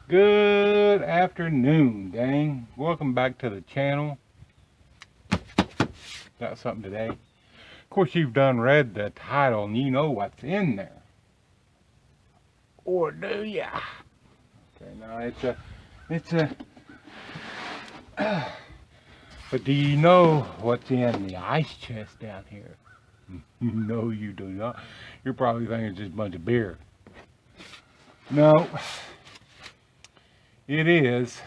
Good afternoon, gang. Welcome back to the channel. Got something today. Of course, you've done read the title and you know what's in there. Or do ya? Okay, now it's a, but do you know what's in the ice chest down here? No, you do not. You're probably thinking it's just a bunch of beer. No, it is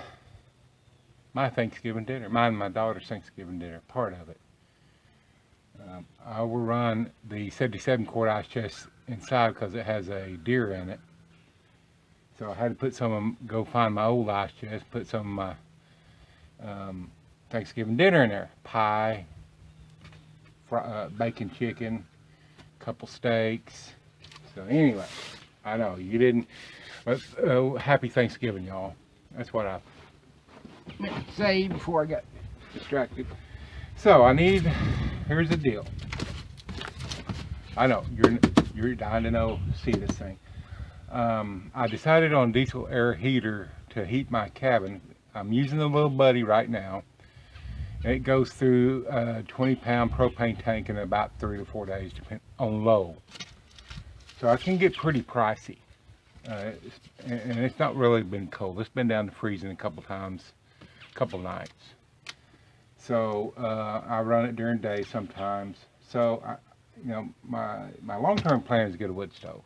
my Thanksgiving dinner. Mine and my daughter's Thanksgiving dinner, part of it. I will run the 77 quart ice chest inside because it has a deer in it. So I had to put some of them, go find my old ice chest, put some of my Thanksgiving dinner in there. Pie, bacon chicken, couple steaks. So anyway, I know you didn't, but happy Thanksgiving, y'all. That's what I meant to say before I got distracted. So here's the deal. I know you're dying to know, see this thing. I decided on diesel air heater to heat my cabin. I'm using the little buddy right now. It goes through a 20-pound propane tank in about 3 to 4 days, depending on low. So I can get pretty pricey. And it's not really been cold. It's been down to freezing a couple times, a couple nights. So I run it during day sometimes. So my long-term plan is to get a wood stove.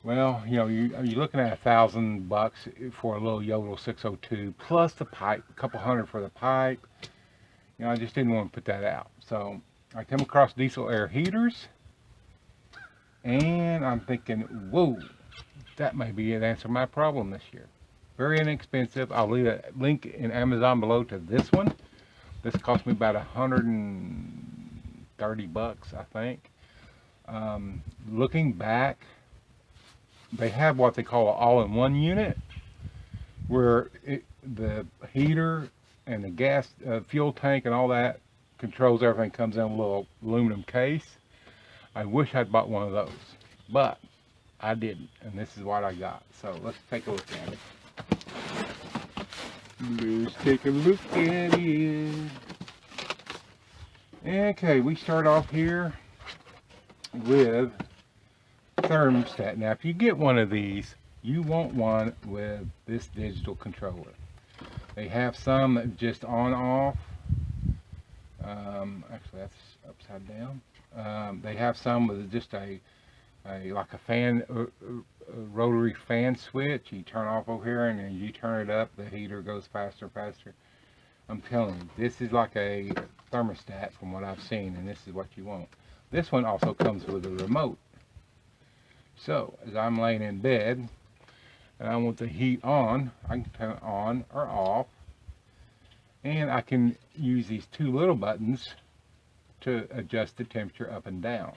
Well, you're looking at $1,000 for a little Yodel 602 plus the pipe, a couple hundred for the pipe. I just didn't want to put that out. So I come across diesel air heaters, and I'm thinking, whoa, that may be an answer to my problem this year. Very inexpensive. I'll leave a link in Amazon below to this one. This cost me about $130, I think. Looking back, they have what they call an all-in-one unit, where the heater and the gas fuel tank and all that controls everything, comes in a little aluminum case. I wish I'd bought one of those, but I didn't, and this is what I got. So let's take a look at it. Let's take a look at it. Okay, we start off here with thermostat. Now, if you get one of these, you want one with this digital controller. They have some that just on off. Actually, that's upside down. They have some with just like a fan, a rotary fan switch. You turn off over here, and then you turn it up, the heater goes faster and faster. I'm telling you, this is like a thermostat from what I've seen, and this is what you want. This one also comes with a remote. So as I'm laying in bed and I want the heat on, I can turn it on or off, and I can use these two little buttons to adjust the temperature up and down.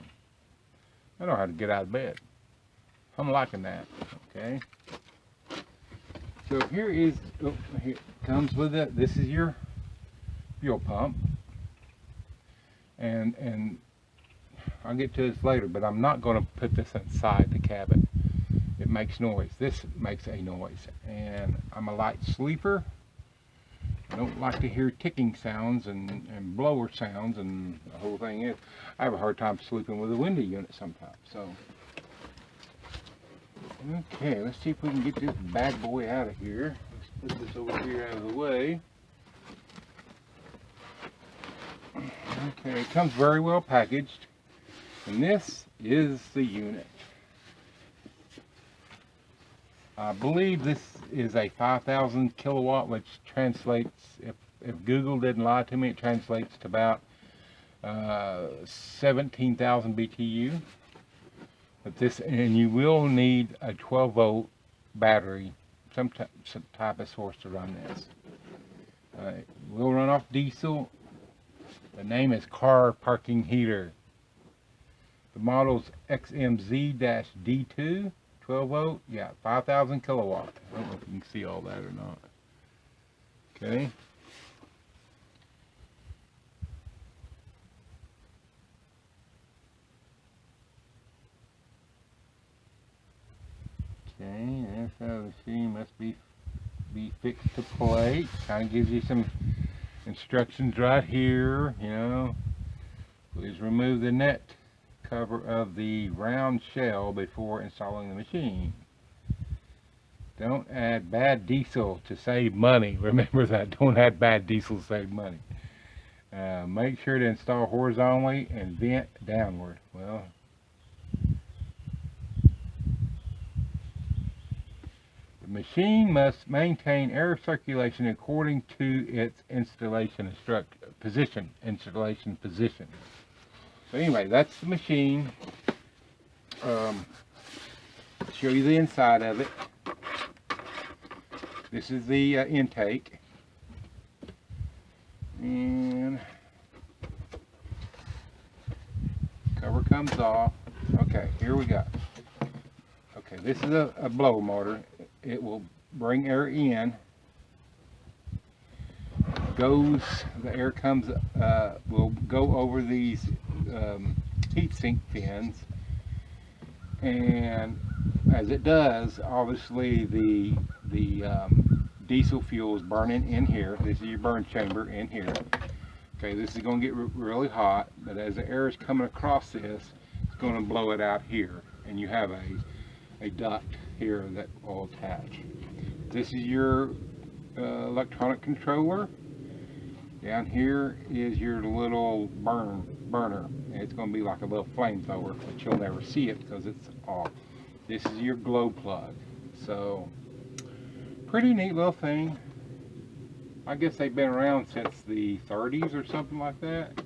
I know how to get out of bed. I'm liking that. Okay. So here comes with it. This is your fuel pump, and I'll get to this later, but I'm not going to put this inside the cabin. It makes noise. This makes a noise, and I'm a light sleeper. I don't like to hear ticking sounds and blower sounds, and the whole thing is, I have a hard time sleeping with a window unit sometimes. So, okay, let's see if we can get this bad boy out of here. Let's put this over here out of the way. Okay, it comes very well packaged, and this is the unit. I believe this is a 5,000 kilowatt, which translates, if Google didn't lie to me, it translates to about 17,000 BTU. But and you will need a 12-volt battery, some type of source to run this. It will run off diesel. The name is Car Parking Heater. The model's XMZ-D2. 12 volt, yeah, 5,000 kilowatt. I don't know if you can see all that or not. Okay. Okay, that's how the machine must be fixed to plate. Kind of gives you some instructions right here. You know, please remove the net cover of the round shell before installing the machine. Don't add bad diesel to save money. Remember that. Don't add bad diesel to save money. Make sure to install horizontally and vent downward. Well, the machine must maintain air circulation according to its installation position. So anyway, that's the machine. Show you the inside of it. This is the intake, and cover comes off. Okay, here we go. Okay, this is a blow motor. It will bring air in. The air comes, will go over these heatsink fins, and as it does, obviously the diesel fuel is burning in here. This is your burn chamber in here. Okay, this is going to get really hot, but as the air is coming across this, it's going to blow it out here, and you have a duct here that will attach. This is your electronic controller. Down here is your little burner. It's going to be like a little flamethrower, but you'll never see it because it's off. This is your glow plug. So, pretty neat little thing. I guess they've been around since the 30s or something like that.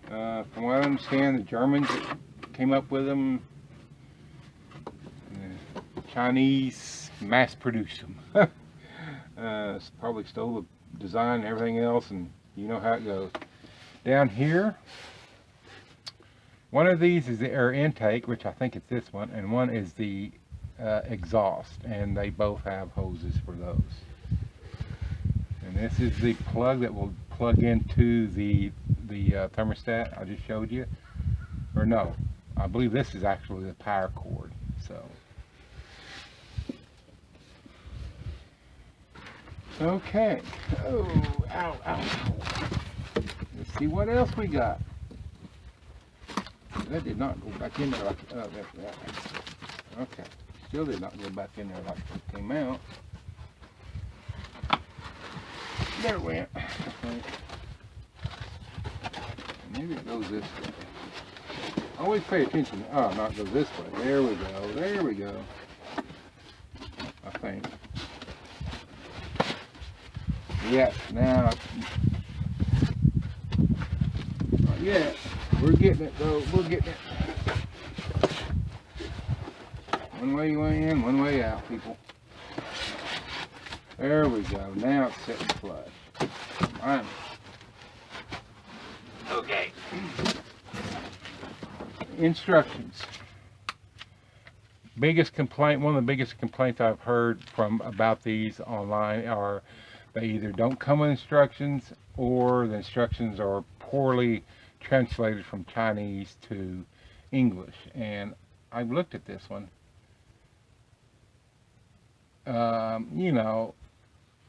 From what I understand, the Germans came up with them. Chinese mass-produced them. Probably stole the design and everything else, and you know how it goes. Down here, one of these is the air intake, which I think it's this one, and one is the exhaust, and they both have hoses for those. And this is the plug that will plug into the thermostat I just showed you. Or no, I believe this is actually the power cord. So, okay. Oh, ow, ow. Let's see what else we got. That did not go back in there like, oh, that. Okay, still did not go back in there like it came out. There it went. Maybe it goes this way. Always pay attention. Oh, not go this way. There we go. There we go. I think. Yes, now. Not yet. We're getting it though. We're getting it. One way in, one way out, people. There we go. Now it's sitting flush. Fine. Okay. Instructions. Biggest complaint, one of the biggest complaints I've heard about these online are they either don't come with instructions or the instructions are poorly translated from Chinese to English. And I've looked at this one. You know,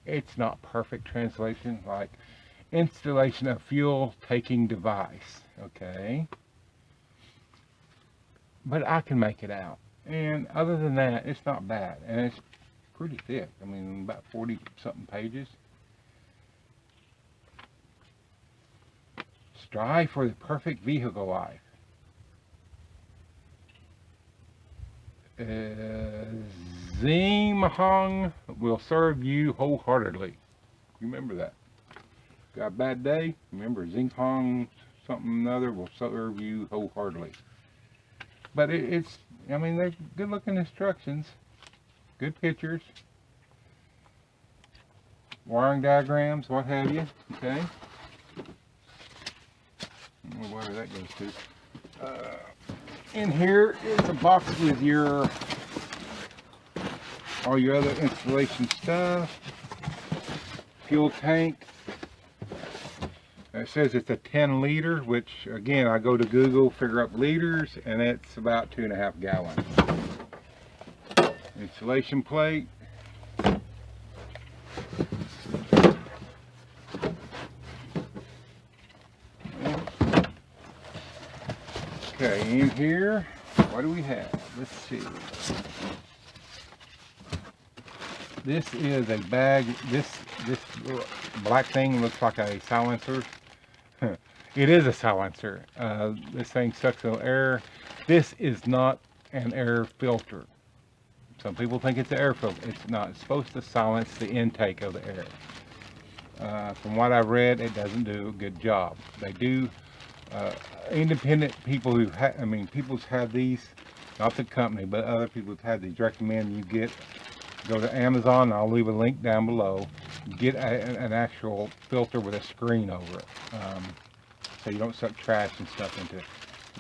it's not perfect translation, like installation of fuel taking device, okay? But I can make it out. And other than that, it's not bad. And it's pretty thick. I mean, about 40-something pages. Strive for the perfect vehicle life. Zimhong will serve you wholeheartedly. Remember that. Got a bad day? Remember, Zimhong something or other will serve you wholeheartedly. But it's, I mean, they're good looking instructions. Good pictures. Wiring diagrams, what have you. Okay. I don't know where that goes to. In here is a box with all your other installation stuff. Fuel tank. It says it's a 10 liter, which again, I go to Google, figure up liters, and it's about 2.5 gallons. Insulation plate. Okay, in here, what do we have? Let's see. This is a bag. This black thing looks like a silencer. It is a silencer. This thing sucks the air. This is not an air filter. Some people think it's an air filter. It's not. It's supposed to silence the intake of the air. From what I've read, it doesn't do a good job. They do. Independent people who people's had these, not the company, but other people who've had these, recommend you go to Amazon. I'll leave a link down below. Get an actual filter with a screen over it, so you don't suck trash and stuff into it.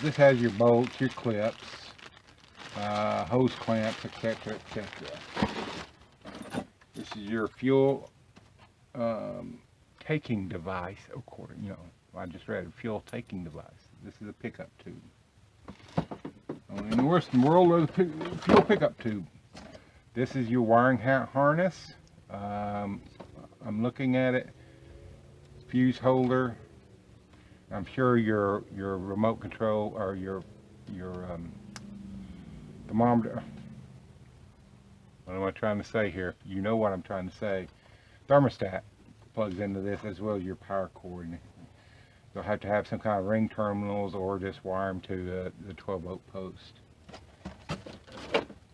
This has your bolts, your clips, hose clamps, etc., etc. This is your fuel taking device. According, I just read a fuel taking device. This is a pickup tube. Only in the Western world of the fuel pickup tube. This is your wiring harness. I'm looking at it. Fuse holder. I'm sure your remote control or your thermometer. What am I trying to say here? You know what I'm trying to say. Thermostat plugs into this, as well as your power cord. You'll have to have some kind of ring terminals or just wire them to the 12-volt post.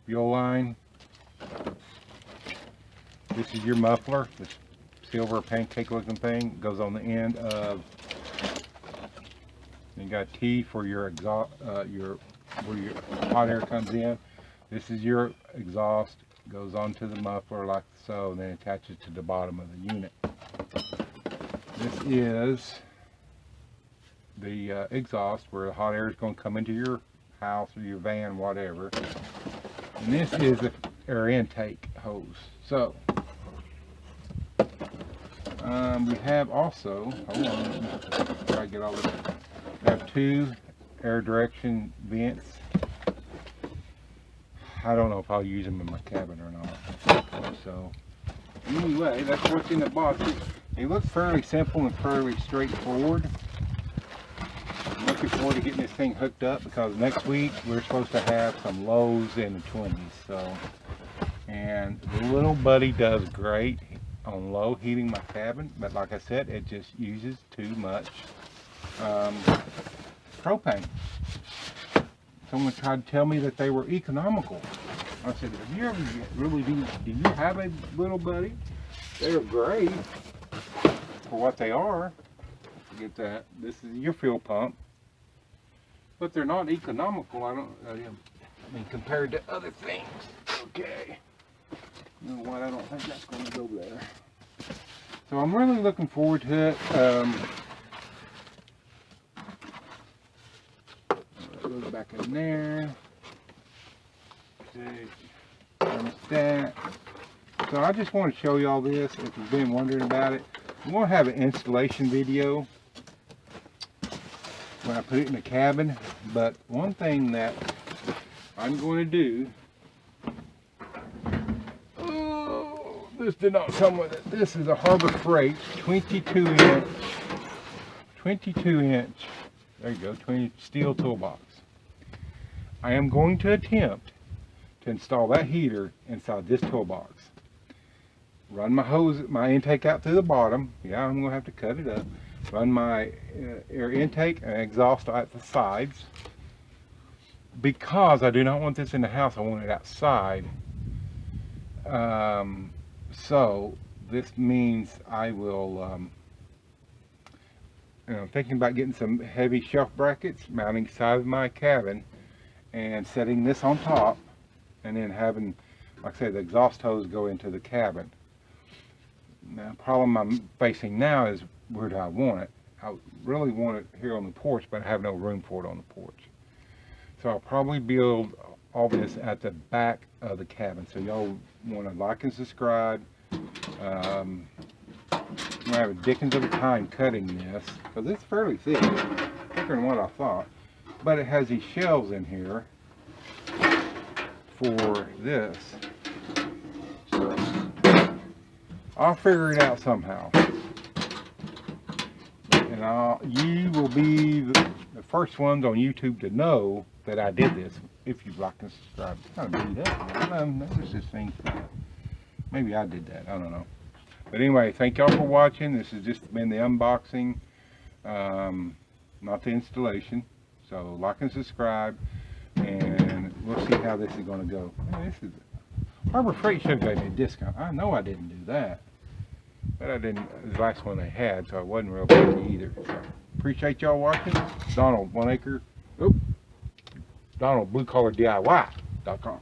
Fuel line. This is your muffler. This silver pancake looking thing goes on the end of. You got a T for your exhaust, where your hot air comes in. This is your exhaust. Goes onto the muffler like so, and then attaches to the bottom of the unit. This is the exhaust where the hot air is going to come into your house or your van, whatever. And this is the air intake hose. So we have also, hold on, try to get all this. We have two air direction vents. I don't know if I'll use them in my cabin or not. So anyway, that's what's in the box. It looks fairly simple and fairly straightforward. I'm looking forward to getting this thing hooked up, because next week we're supposed to have some lows in the 20s. So, and the little buddy does great on low heating my cabin, but like I said, it just uses too much propane. Someone tried to tell me that they were economical. I said, have you ever really do you have a little buddy? They're great for what they are. Get that. This is your fuel pump, but they're not economical. I mean, compared to other things. Okay. You know what? I don't think that's going to go there. So I'm really looking forward to it. Goes back in there. Okay. Thermostat. So I just want to show you all this. If you've been wondering about it, I'm going to have an installation video when I put it in the cabin. But one thing that I'm going to do. Oh, this did not come with it. This is a Harbor Freight 22 inch. There you go. 20 steel toolbox. I am going to attempt to install that heater inside this toolbox. Run my hose, my intake out through the bottom. Yeah, I'm going to have to cut it up. Run my air intake and exhaust at the sides. Because I do not want this in the house, I want it outside. So this means I will, thinking about getting some heavy shelf brackets, mounting side of my cabin, and setting this on top, and then having, like I said, the exhaust hose go into the cabin. Now, the problem I'm facing now is, where do I want it? I really want it here on the porch, but I have no room for it on the porch. So I'll probably build all this at the back of the cabin. So y'all want to like and subscribe. I'm going to have a dickens of a time cutting this, because it's fairly thick, thicker than what I thought. But it has these shelves in here for this. I'll figure it out somehow. And you will be the first ones on YouTube to know that I did this if you like and subscribe. It's kind of beat up. I noticed this thing. Maybe I did that. I don't know. But anyway, thank y'all for watching. This has just been the unboxing, not the installation. So like and subscribe, and we'll see how this is going to go. Man, this is Harbor Freight should have gave me a discount. I know I didn't do that, but I didn't. It was the last one they had, so it wasn't real picky either. So appreciate y'all watching. Donald, 1 acre. Oop. Donald, bluecollardiy.com.